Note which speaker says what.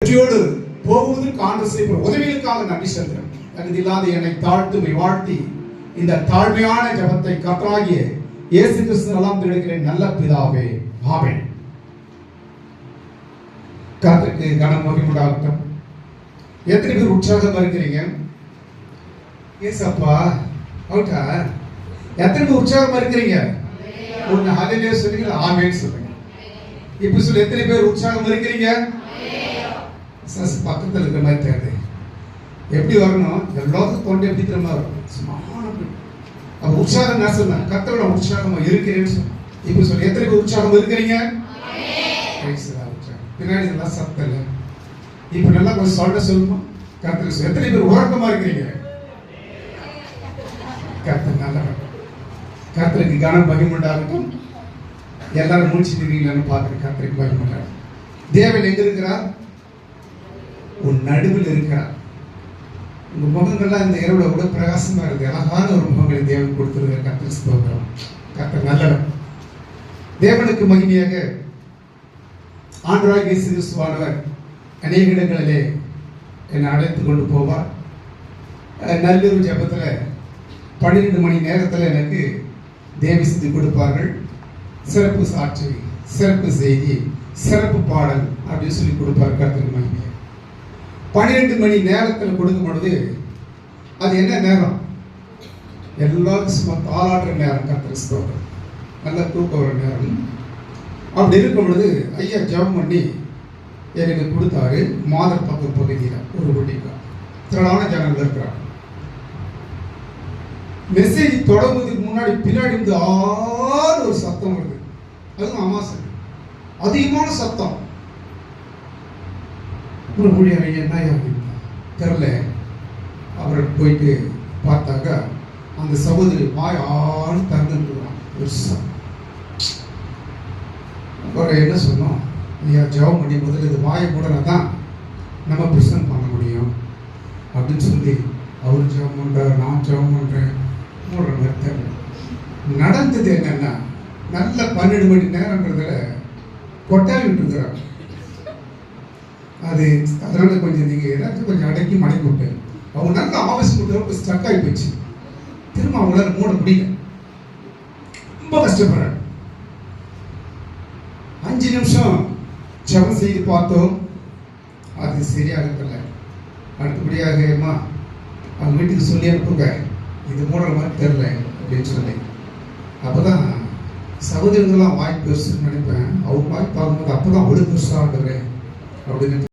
Speaker 1: வெற்றியோடு போகுவதற்கு ஆண்டு செய்கிற உதவிகளுக்காக நன்றி செலுத்துகிறேன். தகுதி இல்லாத என்னை தாழ்த்துமை வாழ்த்தி இந்த தாழ்மையான ஜபத்தை கர்த்தராகிய இயேசு கிறிஸ்து எல்லாம் எடுக்கிறேன் நல்ல பிதாவே, ஆமென். கர்த்தருக்கு கனம் மகிமையுண்டாகட்டும். எத்தனை பேர் உற்சாகமா இருக்கிறீங்க? ஏசப்பா அவுட்டா? எத்தனை பேர் உற்சாகமா இருக்கிறீங்க? ஒன்னு ஹல்லேலூயா சொல்லுங்க, ஆமென் சொல்லுங்க. இப்ப சொல்லு, எத்தனை பேர் உற்சாகமா இருக்கிறீங்க? பக்கத்தில் இருக்கிற மாதிரி தேவை எப்படி வரணும்? எல்லாத்துக்கும் தொண்டை எப்படி திரும்ப வரும்? அப்ப உற்சாகம் நான் சொன்னேன், கர்த்தரோட உற்சாகமா இருக்கிறேன்னு சொன்னேன். இப்ப சொல்லு, எத்தனை பேர் உற்சாகம் இருக்கிறீங்க? பின்னாடி நல்லா சத்தம் இல்லை. இப்ப நல்லா கொஞ்சம் சொல்ல சொல்லுமா? கர்த்தருக்கு எத்தனை பேர் உறக்கமா இருக்கிறீங்க? கர்த்தர் நல்லா, கர்த்தருக்கு கனம் மகிமையுண்டாகட்டும். எல்லாரும் மூச்சு நிற்கிறீங்களான்னு பார்க்குறேன். கர்த்தருக்கு மகிமையுண்டாகட்டும். தேவன் எங்க இருக்கிறார்? உன் நடுவில் இருக்கிறார். உங்க முகங்கள்லாம் இந்த இரவுல கூட பிரகாசமா இருக்கு. அழகான ஒரு முகங்களை தேவன் கொடுத்திருக்கிற கர்த்தர் ஸ்தோத்திரம். கர்த்தர் நல்லவர். தேவனுக்கு மகிமையாக ஆண்டவராகிய இயேசு கிறிஸ்துவானவர் அநேக இடங்களிலே என்னை அழைத்து கொண்டு போவார். நள்ளிரவு ஜெபத்துல 12 மணி நேரத்தில் எனக்கு தேவி செய்தி கொடுப்பார்கள். சிறப்பு சாட்சி, சிறப்பு செய்தி, சிறப்பு பாடல் அப்படின்னு சொல்லி கொடுப்பார். கர்த்தருக்கு மகிமையாக 12 மணி நேரத்தில் கொடுக்கும் பொழுது அது என்ன நேரம்? எல்லாரும் சும்மா தாளாட்டுற நேரம். கர்த்தருக்கு ஸ்தோத்திரம். நல்லா தூக்கம் வர நேரம். அப்படி இருக்கும் பொழுது ஐயா ஜெபம் பண்ணி எனக்கு கொடுத்தாரு. மாதர் பக்கம் பகுதியில் ஒரு குட்டிக்கா திரளான ஜனங்கள் இருக்கிறாங்க. மெசேஜ் தொடங்குவதற்கு முன்னாடி பின்னாடி இருந்து ஒரு சத்தம் வருது. அதுவும் அமாசை அதிகமான சத்தம். அப்புறம் ஊழியர் என்ன தெரியல. அவரை போயிட்டு பார்த்தாக்கா அந்த சகோதரி வாய் ஆறு திறந்துருக்குறான். அவரை என்ன சொன்னோம்? ஐயா ஜெபம் பண்ணி முதல்ல இது வாயை மூடனா தான் நம்ம பிரசன்ட் பண்ண முடியும் அப்படின்னு சொல்லி அவர் ஜெபம் பண்றார், நான் ஜெபம் பண்றேன். மூடுற மாதிரி தெரியல. நடந்தது என்னன்னா, நல்ல 12 மணி நேரம்ன்றதுல கொட்டாவி விட்டுருக்குறாங்க. அது அதனால கொஞ்சம் நீங்க ஏதாச்சும் கொஞ்சம் அடக்கி மடக்கி விட்டு அவங்க நல்ல ஆஃபீஸ் கொடுத்தவங்க ஸ்டக் ஆகி போச்சு. திரும்ப அவங்களால மூட முடியல. ரொம்ப கஷ்டப்படுறாங்க. 5 நிமிஷம் ஜெபம் செய்து பார்த்தோம். அது சரியாகல. அடுத்தபடியாக அவங்க வீட்டுக்கு சொல்லி அனுப்புங்க, இது மூடுற மாதிரி தெரியல அப்படின்னு சொல்லி. அப்போதான் சகோதரர்கள்லாம் வாய் பெருசுன்னு நினைப்பேன். அவங்க வாய் பார்க்கும்போது அப்போதான் அவ்வளோ பெருசாக அப்படின்னு